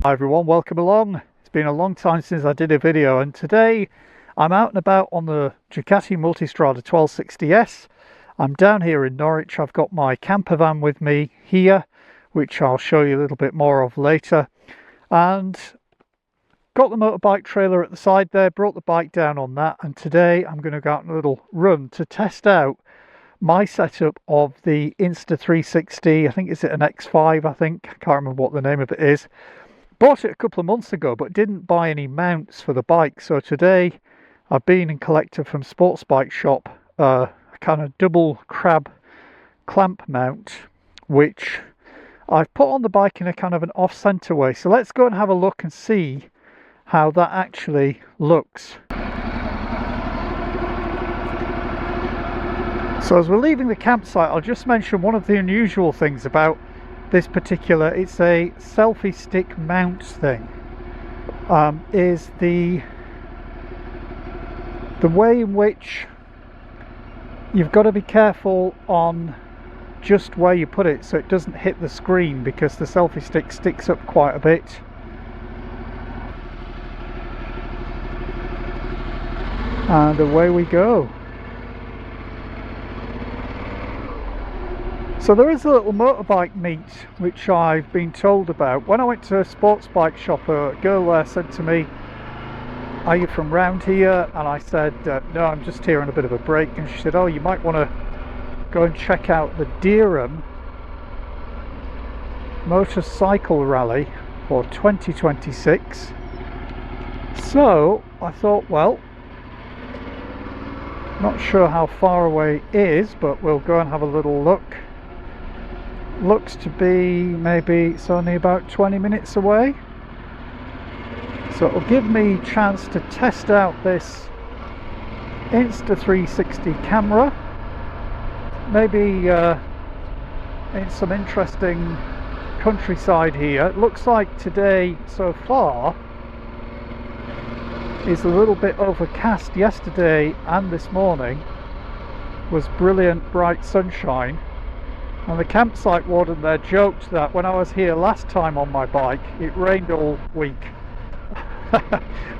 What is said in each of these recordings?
Hi everyone, welcome along. It's been a long time since I did a video, and today I'm out and about on the Ducati Multistrada 1260S. I'm down here in Norwich. I've got my camper van with me here, which I'll show you a little bit more of later, and got the motorbike trailer at the side there, brought the bike down on that, and today I'm going to go out on a little run to test out my setup of the Insta 360. I think it's an X5, I can't remember what the name of it is. Bought it a couple of months ago but didn't buy any mounts for the bike, so today I've been and collected from Sports Bike Shop a kind of double crab clamp mount, which I've put on the bike in a kind of an off-center way. So let's go and have a look and see how that actually looks. So as we're leaving the campsite, I'll just mention one of the unusual things about this particular, it's a selfie stick mount thing, is the way in which you've got to be careful on just where you put it so it doesn't hit the screen, because the selfie stick sticks up quite a bit. And away we go. So there is a little motorbike meet which I've been told about. When I went to a sports bike shop, a girl there said to me, "Are you from round here?" And I said, "No, I'm just here on a bit of a break." And she said, "Oh, you might want to go and check out the Dereham Motorcycle Rally for 2026. So I thought, well, not sure how far away it is, but we'll go and have a little look. Looks to be maybe it's only about 20 minutes away, so it'll give me a chance to test out this Insta 360 camera, maybe in some interesting countryside here. It looks like today so far is a little bit overcast. Yesterday and this morning was brilliant bright sunshine. And the campsite warden there joked that when I was here last time on my bike, it rained all week.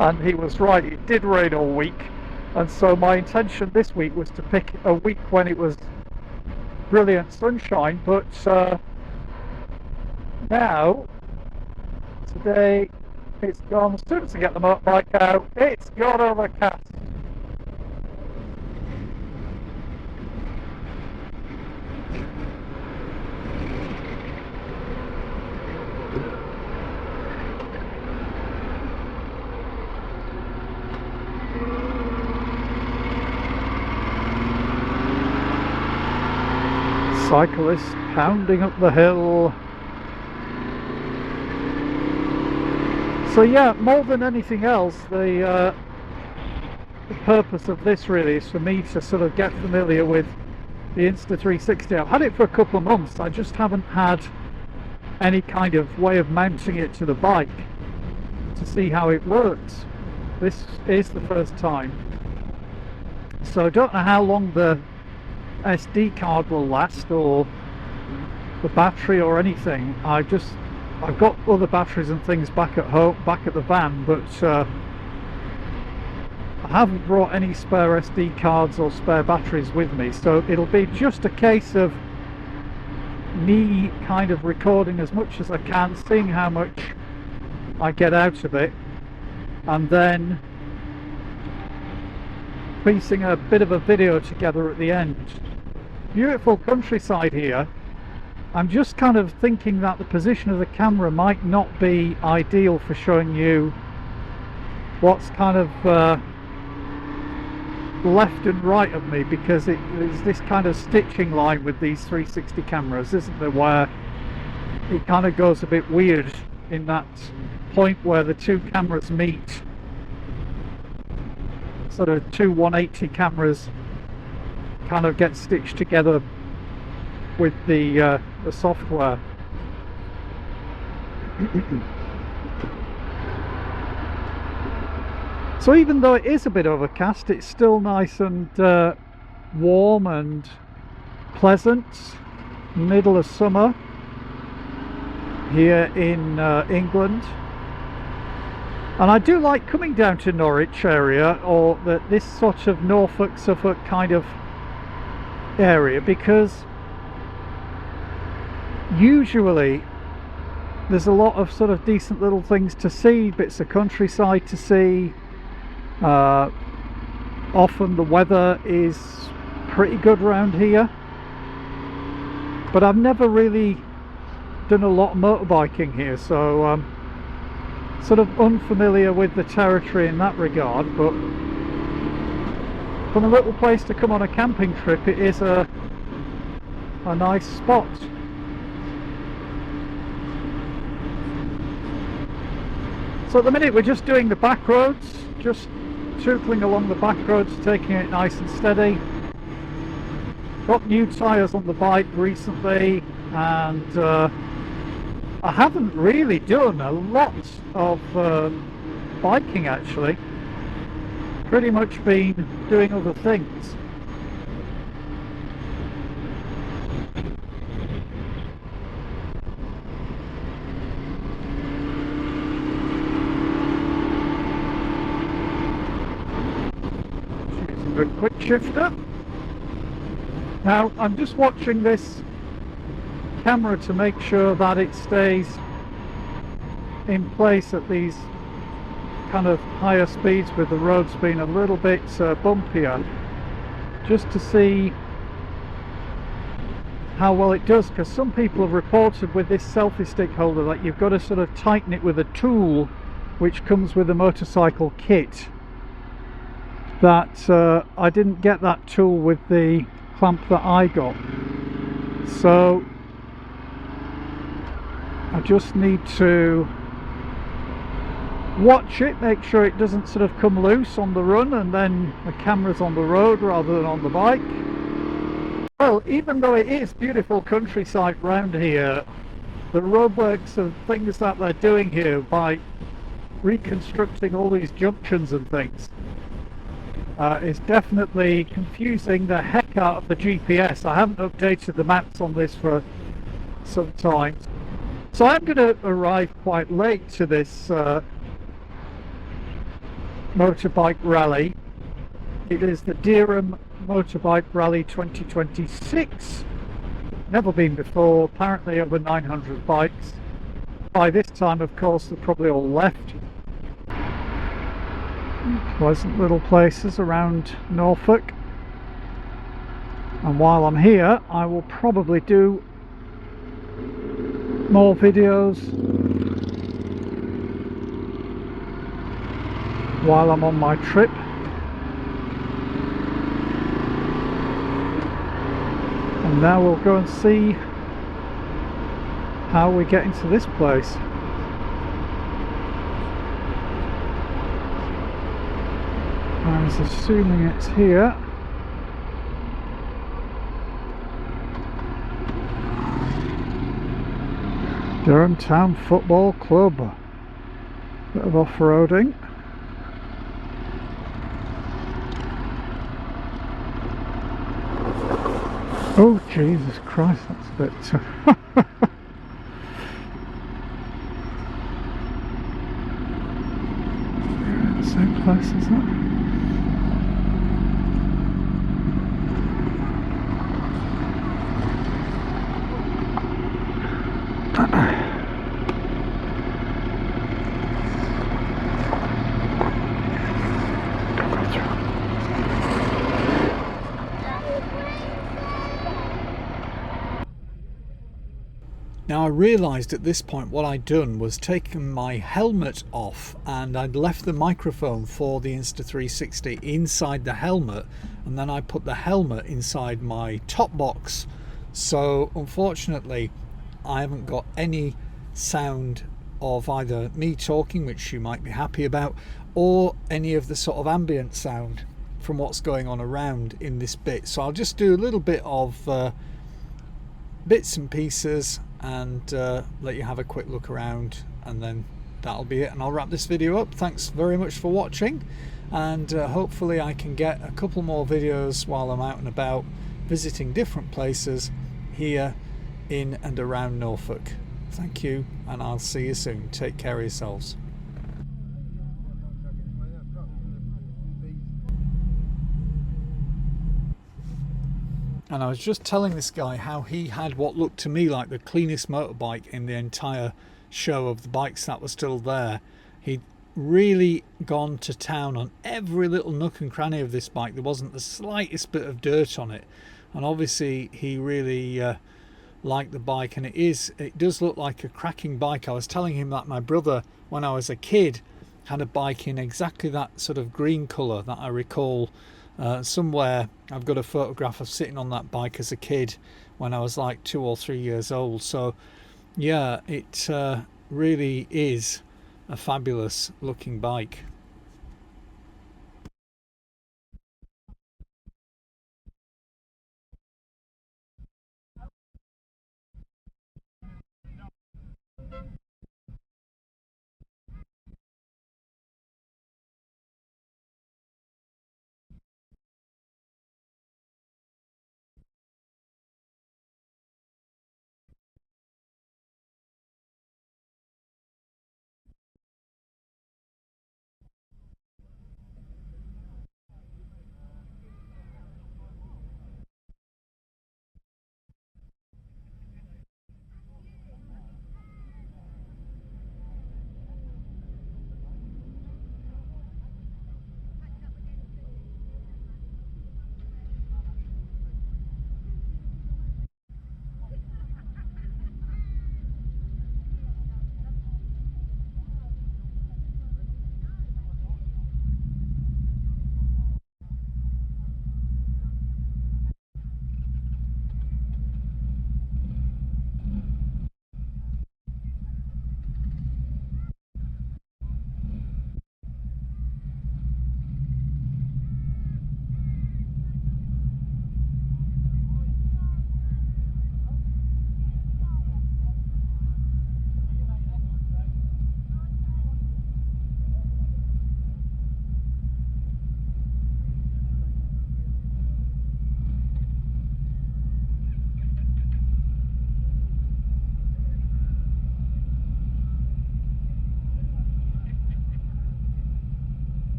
And he was right, it did rain all week. And so my intention this week was to pick a week when it was brilliant sunshine, but now, today, it's gone. As soon as I get the motorbike out, it's got overcast. Cyclist pounding up the hill. So yeah, more than anything else, the purpose of this really is for me to sort of get familiar with the Insta 360. I've had it for a couple of months. I just haven't had any kind of way of mounting it to the bike to see how it works. This is the first time, so I don't know how long the SD card will last, or the battery, or anything. I've got other batteries and things back at home, back at the van, but I haven't brought any spare SD cards or spare batteries with me, so it'll be just a case of me kind of recording as much as I can, seeing how much I get out of it, and then piecing a bit of a video together at the end. Beautiful countryside here. I'm just kind of thinking that the position of the camera might not be ideal for showing you what's kind of left and right of me, because there's this kind of stitching line with these 360 cameras, isn't there, where it kind of goes a bit weird in that point where the two cameras meet. Sort of two 180 cameras kind of get stitched together with the software. So even though it is a bit overcast, it's still nice and warm and pleasant, middle of summer here in England. And I do like coming down to Norwich area, or this sort of Norfolk, Suffolk kind of area, because usually there's a lot of sort of decent little things to see, bits of countryside to see. Often the weather is pretty good around here, but I've never really done a lot of motorbiking here, so I'm sort of unfamiliar with the territory in that regard. But from a little place to come on a camping trip, it is a nice spot. So at the minute we're just doing the back roads, just tootling along the back roads, taking it nice and steady. Got new tyres on the bike recently, and I haven't really done a lot of biking actually. Pretty much been doing other things. A quick shifter. Now I'm just watching this camera to make sure that it stays in place at these kind of higher speeds, with the roads being a little bit bumpier, just to see how well it does, because some people have reported with this selfie stick holder that you've got to sort of tighten it with a tool which comes with a motorcycle kit. That I didn't get that tool with the clamp that I got, so I just need to watch it, make sure it doesn't sort of come loose on the run and then the camera's on the road rather than on the bike. Well, even though it is beautiful countryside round here, the roadworks and things that they're doing here by reconstructing all these junctions and things is definitely confusing the heck out of the GPS. I haven't updated the maps on this for some time, so I'm going to arrive quite late to this motorbike rally. It is the Dereham Motorbike Rally 2026. Never been before, apparently over 900 bikes. By this time, of course, they're probably all left. Pleasant little places around Norfolk, and while I'm here I will probably do more videos while I'm on my trip. And now we'll go and see how we get into this place. I was assuming it's here. Dereham Town Football Club. Bit of off-roading. Oh Jesus Christ, that's a bit same place as that. Now I realised at this point what I'd done was taken my helmet off, and I'd left the microphone for the Insta 360 inside the helmet, and then I put the helmet inside my top box. So unfortunately I haven't got any sound of either me talking, which you might be happy about, or any of the sort of ambient sound from what's going on around in this bit. So I'll just do a little bit of bits and pieces and let you have a quick look around, and then that'll be it, and I'll wrap this video up. Thanks very much for watching, and hopefully I can get a couple more videos while I'm out and about visiting different places here in and around Norfolk. Thank you, and I'll see you soon. Take care of yourselves. And I was just telling this guy how he had what looked to me like the cleanest motorbike in the entire show of the bikes that were still there. He'd really gone to town on every little nook and cranny of this bike. There wasn't the slightest bit of dirt on it, and obviously he really liked the bike, and it does look like a cracking bike. I was telling him that my brother, when I was a kid, had a bike in exactly that sort of green colour that I recall. Somewhere I've got a photograph of sitting on that bike as a kid when I was like 2 or 3 years old. So yeah, it really is a fabulous looking bike.